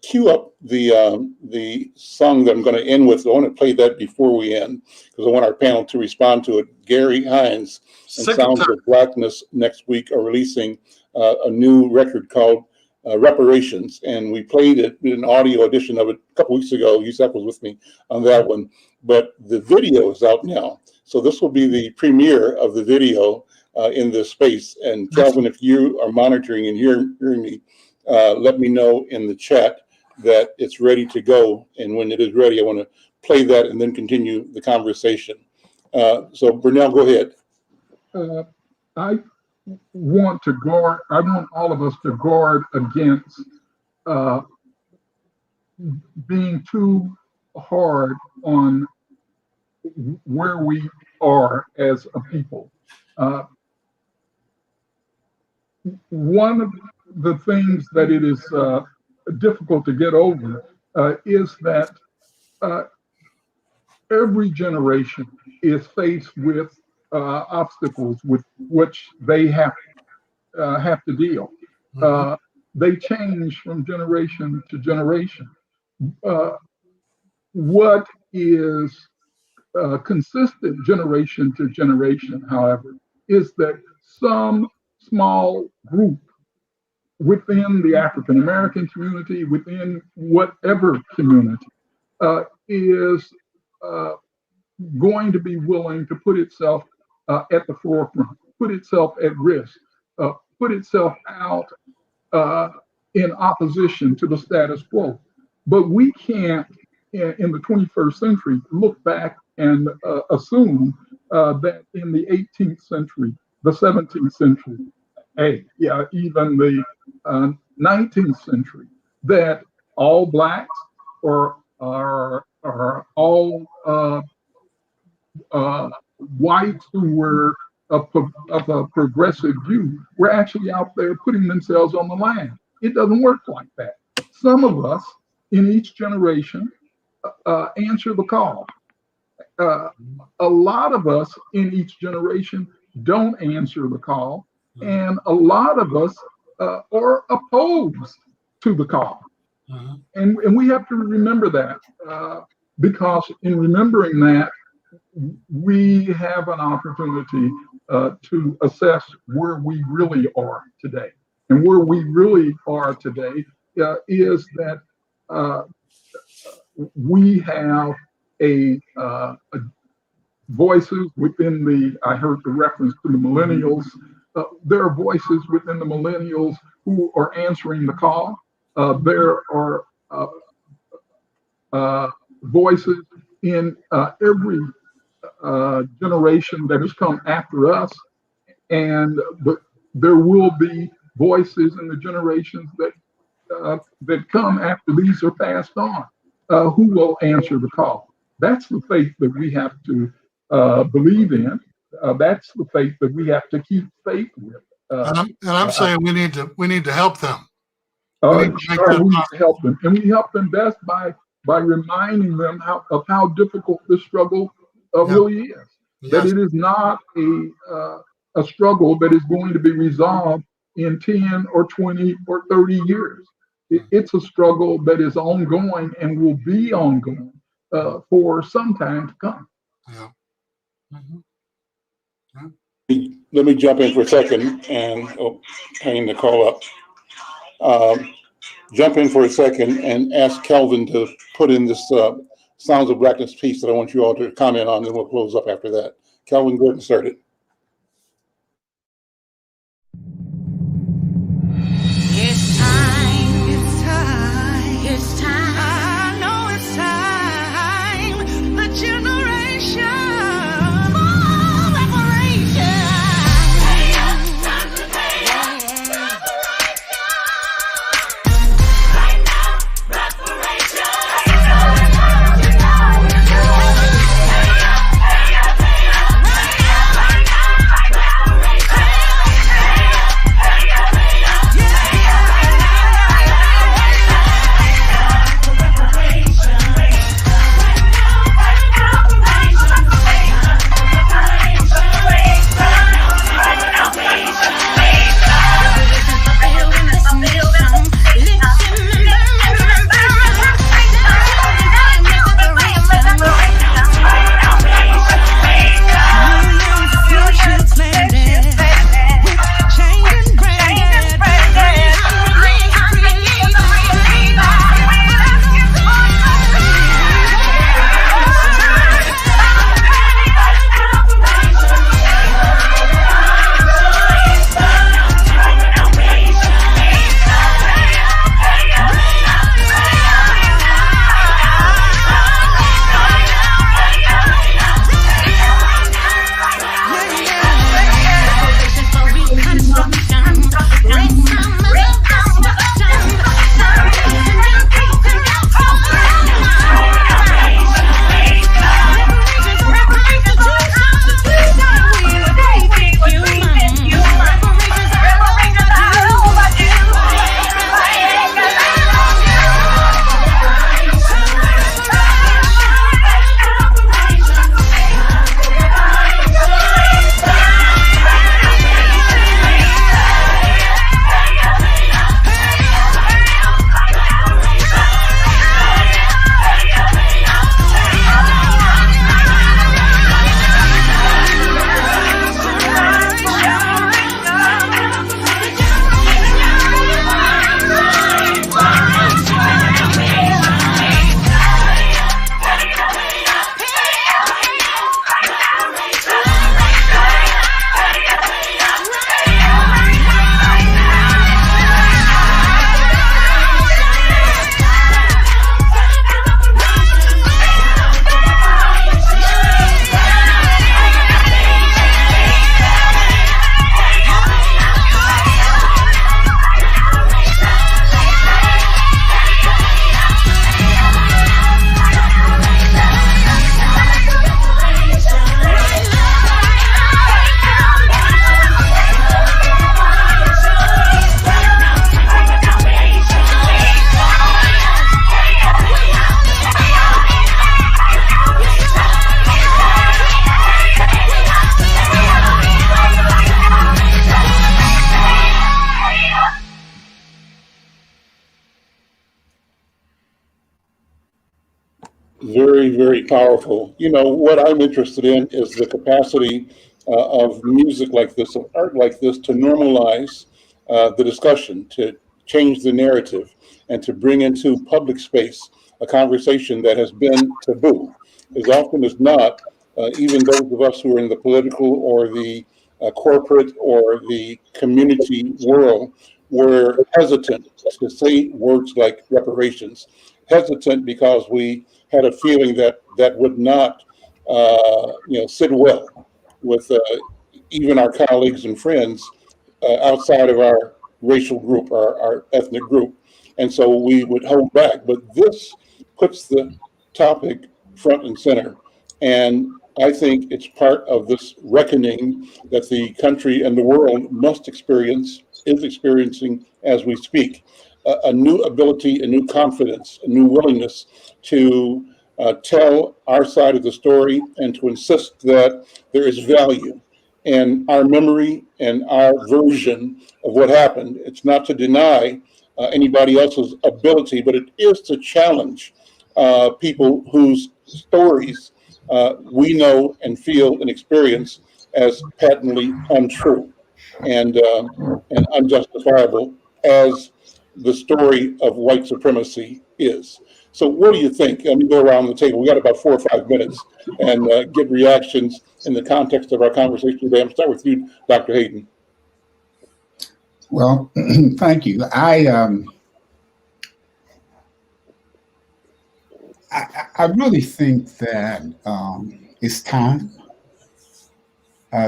cue up the song that I'm going to end with. I want to play that before we end because I want our panel to respond to it. Gary Hines and Sounds of Blackness next week are releasing a new record called Reparations, and we played it in an audio edition of it a couple weeks ago. Yusef was with me on that one, but the video is out now. So this will be the premiere of the video in this space. And Calvin, if you are monitoring and hearing me, let me know in the chat that it's ready to go. And when it is ready, I want to play that and then continue the conversation. So Vernell, go ahead. I want all of us to guard against being too hard on where we are as a people. One of the things that it is difficult to get over is that every generation is faced with obstacles with which they have to deal. They change from generation to generation. What is consistent generation to generation, however, is that some small group within the African American community, within whatever community, is going to be willing to put itself at the forefront, put itself at risk, put itself out in opposition to the status quo. But we can't, in the 21st century, look back and assume that in the 18th century, the 17th century, even the 19th century, that all Blacks or are all whites who were of a progressive view were actually out there putting themselves on the line. It doesn't work like that. Some of us in each generation answer the call. A lot of us in each generation don't answer the call, and a lot of us are opposed to the call. And we have to remember that because in remembering that, we have an opportunity to assess where we really are today. And where we really are today is that we have a voices within the, I heard the reference to the millennials. There are voices within the millennials who are answering the call. There are voices in every generation that has come after us, and there will be voices in the generations that come after these are passed on, who will answer the call. That's the faith that we have to believe in. That's the faith that we have to keep faith with. And I'm saying we need to help them. We need to help them, and we help them best by reminding them of how difficult this struggle really is. Yes. That it is not a struggle that is going to be resolved in 10 or 20 or 30 years. It's a struggle that is ongoing and will be ongoing for some time to come. Yeah. Let me jump in for a second and hanging the call up. Jump in for a second and ask Kelvin to put in this Sounds of Blackness piece that I want you all to comment on, and we'll close up after that. Kelvin, go ahead and start it. It's time, it's time, it's time. I know it's time. The generation for reparation. Time to pay up. Right now, reparation. very, very powerful. You know, what I'm interested in is the capacity of music like this, of art like this, to normalize the discussion, to change the narrative, and to bring into public space a conversation that has been taboo. As often as not, even those of us who are in the political or the corporate or the community world were hesitant to say words like reparations, hesitant because we had a feeling that that would not, sit well with even our colleagues and friends outside of our racial group, our ethnic group. And so we would hold back. But this puts the topic front and center. And I think it's part of this reckoning that the country and the world must experience, is experiencing as we speak. A new ability, a new confidence, a new willingness to tell our side of the story and to insist that there is value in our memory and our version of what happened. It's not to deny anybody else's ability, but it is to challenge people whose stories we know and feel and experience as patently untrue and unjustifiable as the story of white supremacy is. So what do you think? Let me go around the table. We got about 4 or 5 minutes and get reactions in the context of our conversation today. I'm start with you, Dr. Hayden. Well, thank you. I really think that it's time.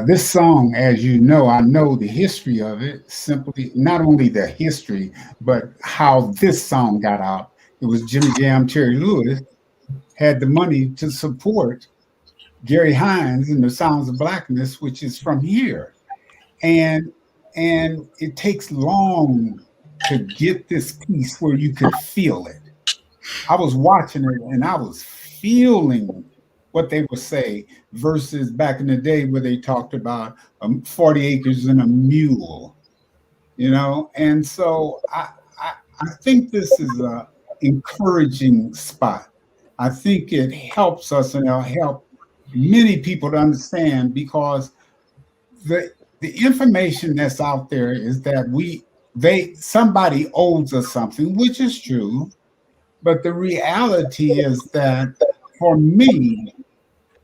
This song, as you know, I know the history of it, simply not only the history, but how this song got out. It was Jimmy Jam, Terry Lewis had the money to support Gary Hines and the Sounds of Blackness, which is from here. And it takes long to get this piece where you can feel it. I was watching it and I was feeling what they would say versus back in the day where they talked about 40 acres and a mule, And so I think this is a encouraging spot. I think it helps us and it'll help many people to understand because the information that's out there is that somebody owes us something, which is true. But the reality is that for me,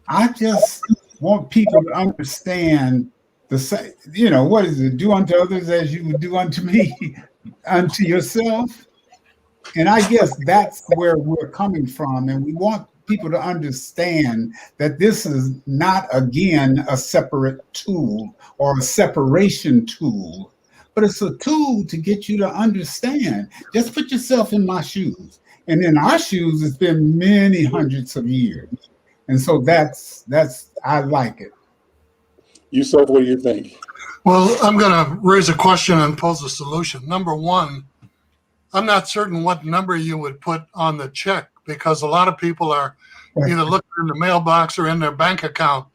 I just want people to understand what is it? Do unto others as you would do unto me, unto yourself. And I guess that's where we're coming from. And we want people to understand that this is not, again, a separate tool or a separation tool, but it's a tool to get you to understand. Just put yourself in my shoes. And in our shoes, it's been many hundreds of years. And so that's I like it. Yusuf, what do you think? Well, I'm going to raise a question and pose a solution. Number one, I'm not certain what number you would put on the check because a lot of people are either looking in the mailbox or in their bank account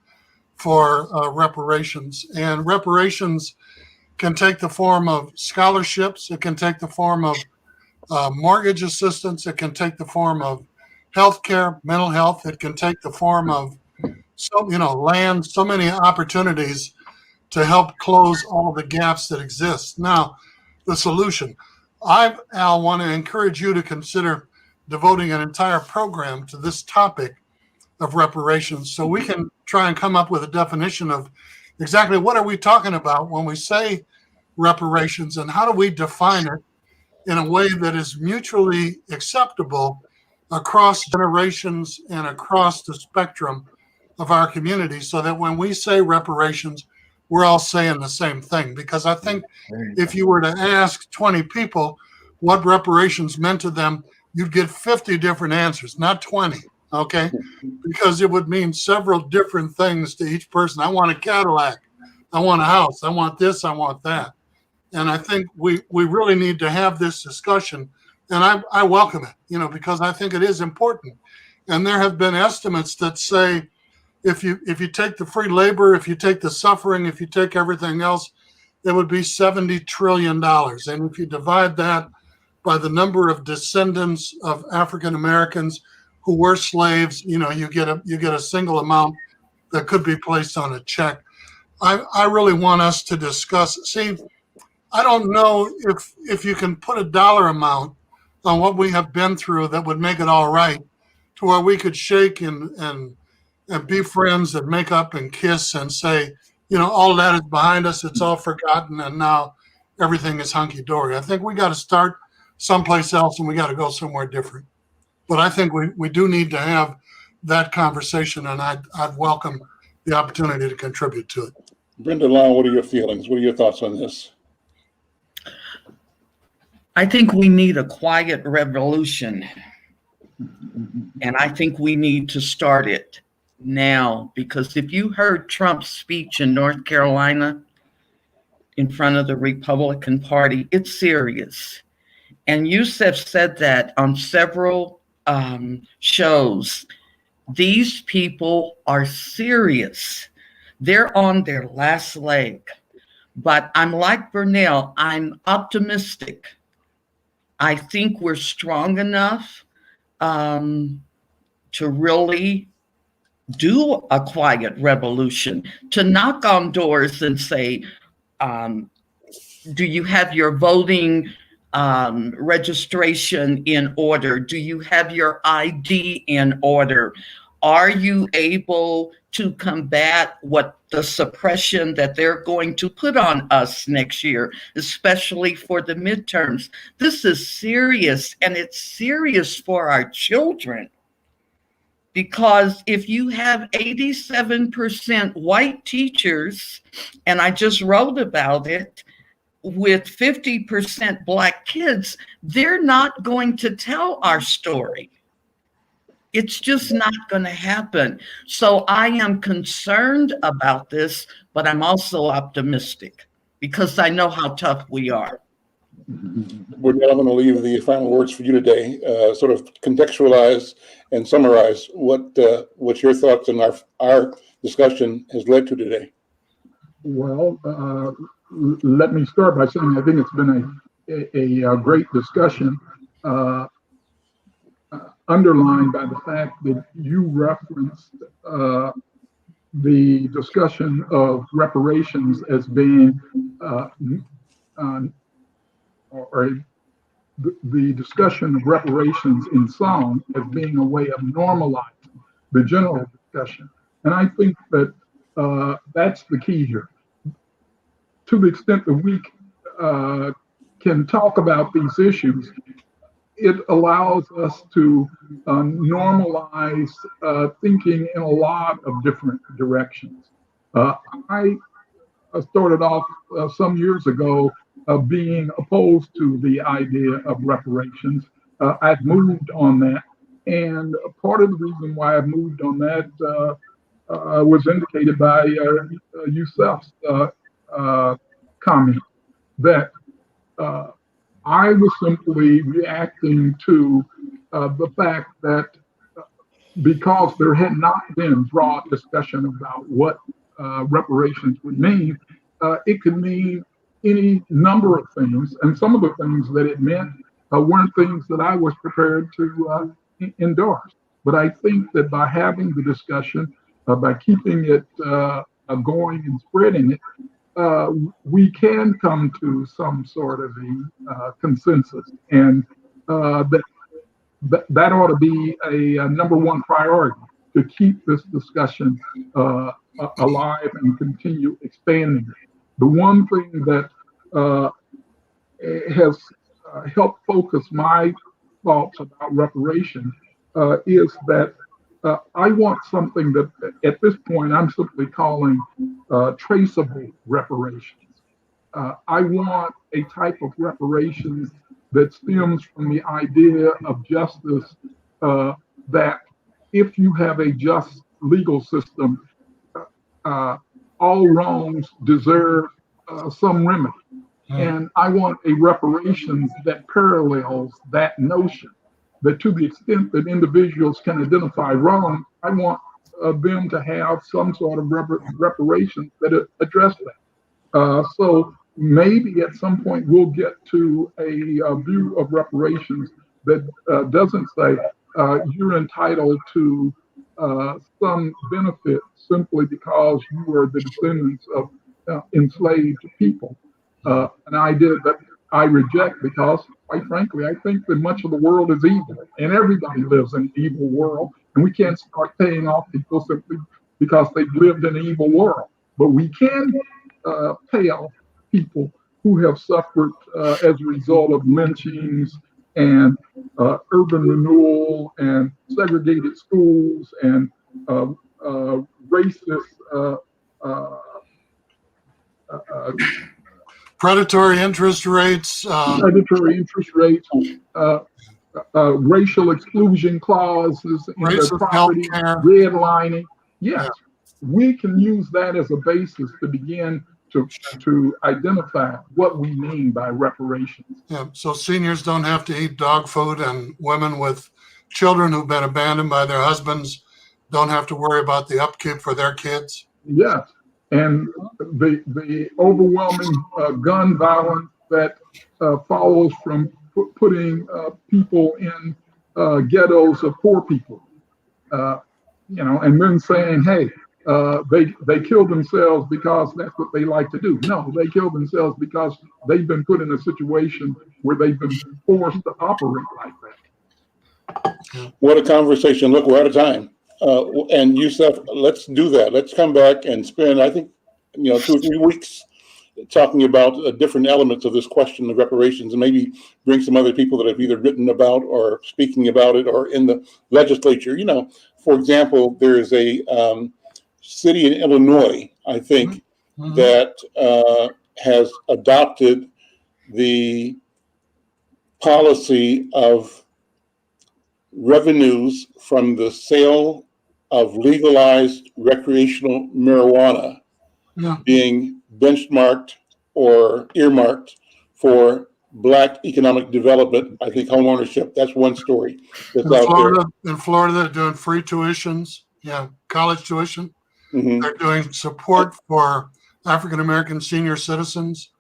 for reparations. And reparations can take the form of scholarships. It can take the form of mortgage assistance. It can take the form of health care, mental health. It can take the form of land, so many opportunities to help close all the gaps that exist. Now, the solution. Al, want to encourage you to consider devoting an entire program to this topic of reparations so we can try and come up with a definition of exactly what are we talking about when we say reparations and how do we define it in a way that is mutually acceptable across generations and across the spectrum of our community so that when we say reparations, we're all saying the same thing. Because I think if you were to ask 20 people what reparations meant to them, you'd get 50 different answers, not 20, okay? Because it would mean several different things to each person. I want a Cadillac. I want a house. I want this. I want that. And I think we really need to have this discussion. And I welcome it, because I think it is important. And there have been estimates that say, if you take the free labor, if you take the suffering, if you take everything else, it would be $70 trillion. And if you divide that by the number of descendants of African Americans who were slaves, you get a single amount that could be placed on a check. I really want us to discuss. See, I don't know if you can put a dollar amount on what we have been through that would make it all right, to where we could shake and be friends and make up and kiss and say, all that is behind us. It's all forgotten, and now everything is hunky dory. I think we got to start someplace else, and we got to go somewhere different. But I think we do need to have that conversation, and I'd welcome the opportunity to contribute to it. Brenda Lau, what are your feelings? What are your thoughts on this? I think we need a quiet revolution, and I think we need to start it now, because if you heard Trump's speech in North Carolina in front of the Republican Party, it's serious. And Yusef said that on several shows. These people are serious. They're on their last leg. But I'm like Vernell, I'm optimistic. I think we're strong enough to really do a quiet revolution, to knock on doors and say, do you have your voting registration in order? Do you have your ID in order? Are you able to combat what the suppression that they're going to put on us next year, especially for the midterms? This is serious, and it's serious for our children. Because if you have 87% white teachers, and I just wrote about it, with 50% Black kids, they're not going to tell our story. It's just not going to happen. So I am concerned about this, but I'm also optimistic because I know how tough we are. We're now going to leave the final words for you today. Sort of contextualize and summarize what your thoughts and our discussion has led to today. Well, let me start by saying I think it's been a great discussion, underlined by the fact that you referenced the discussion of reparations as being, the discussion of reparations in song as being a way of normalizing the general discussion. And I think that that's the key here. To the extent that we can talk about these issues, it allows us to normalize thinking in a lot of different directions. I started off some years ago being opposed to the idea of reparations. I've moved on that, and part of the reason why I've moved on that was indicated by Yusef's comment that I was simply reacting to the fact that because there had not been broad discussion about what reparations would mean, it could mean any number of things, and some of the things that it meant weren't things that I was prepared to endorse. But I think that by having the discussion, by keeping it going and spreading it, we can come to some sort of a consensus, and that ought to be a number one priority, to keep this discussion alive and continue expanding it. The one thing that has helped focus my thoughts about reparations is that I want something that at this point I'm simply calling traceable reparations. I want a type of reparations that stems from the idea of justice, that if you have a just legal system, all wrongs deserve some remedy. And I want a reparations that parallels that notion, that to the extent that individuals can identify wrong, I want them to have some sort of reparations that address that. So maybe at some point we'll get to a view of reparations that doesn't say, you're entitled to some benefit simply because you are the descendants of enslaved people. An idea that I reject because, quite frankly, I think that much of the world is evil, and everybody lives in an evil world, and we can't start paying off people simply because they've lived in an evil world. But we can pay off people who have suffered as a result of lynchings and urban renewal and segregated schools and racist predatory interest rates, racial exclusion clauses in their racist property, healthcare. redlining. Yes, we can use that as a basis to begin to identify what we mean by reparations. Yeah, so seniors don't have to eat dog food, and women with children who've been abandoned by their husbands don't have to worry about the upkeep for their kids. Yes, and the overwhelming gun violence that follows from putting people in ghettos of poor people, and then saying, hey, they killed themselves because that's what they like to do. No, they killed themselves because they've been put in a situation where they've been forced to operate like that. What a conversation. Look, we're out of time. And Yusef, let's do that. Let's come back and spend, I think, 2 or 3 weeks talking about different elements of this question of reparations, and maybe bring some other people that have either written about or speaking about it or in the legislature. For example, there is a city in Illinois, I think, that has adopted the policy of revenues from the sale of legalized recreational marijuana being benchmarked or earmarked for Black economic development. I think home ownership, that's one story that's out there. In Florida, they're doing free tuitions, college tuition. Mm-hmm. They're doing support for African-American senior citizens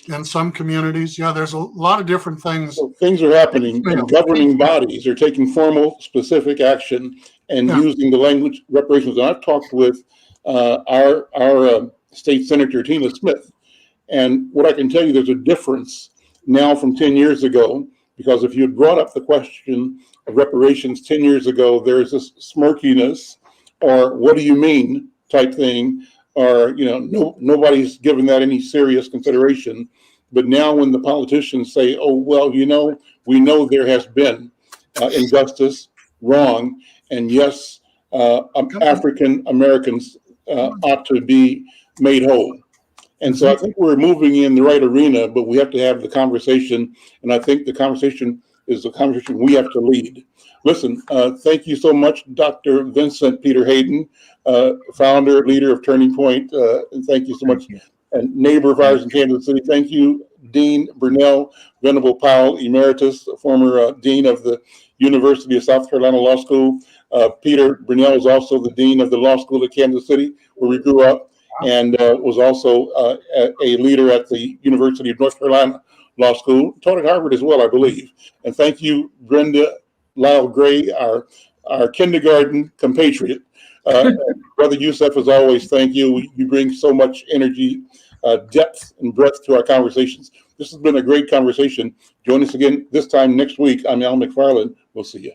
in some communities. There's a lot of different things. So things are happening, and governing bodies are taking formal, specific action and using the language reparations. And I've talked with our state senator, Tina Smith, and what I can tell you, there's a difference now from 10 years ago, because if you had brought up the question of reparations 10 years ago, there's this smirkiness or what do you mean type thing, or nobody's given that any serious consideration. But now when the politicians say, oh, well, we know there has been injustice, wrong, and yes, African Americans ought to be made whole. And so I think we're moving in the right arena, but we have to have the conversation. And I think the conversation is the conversation we have to lead. Listen, thank you so much, Dr. Vincent Peter Hayden, founder, leader of Turning Point. And thank you so much. And neighbor of ours in Kansas City. Thank you, Dean Burnell Venable Powell, Emeritus, former Dean of the University of South Carolina Law School. Peter Burnell is also the Dean of the Law School at Kansas City, where we grew up, and was also a leader at the University of North Carolina Law School, taught at Harvard as well, I believe. And thank you, Brenda Lyle Gray, our kindergarten compatriot. Brother Yusef, as always, thank you. You bring so much energy, depth, and breadth to our conversations. This has been a great conversation. Join us again this time next week. I'm Al McFarlane. We'll see you.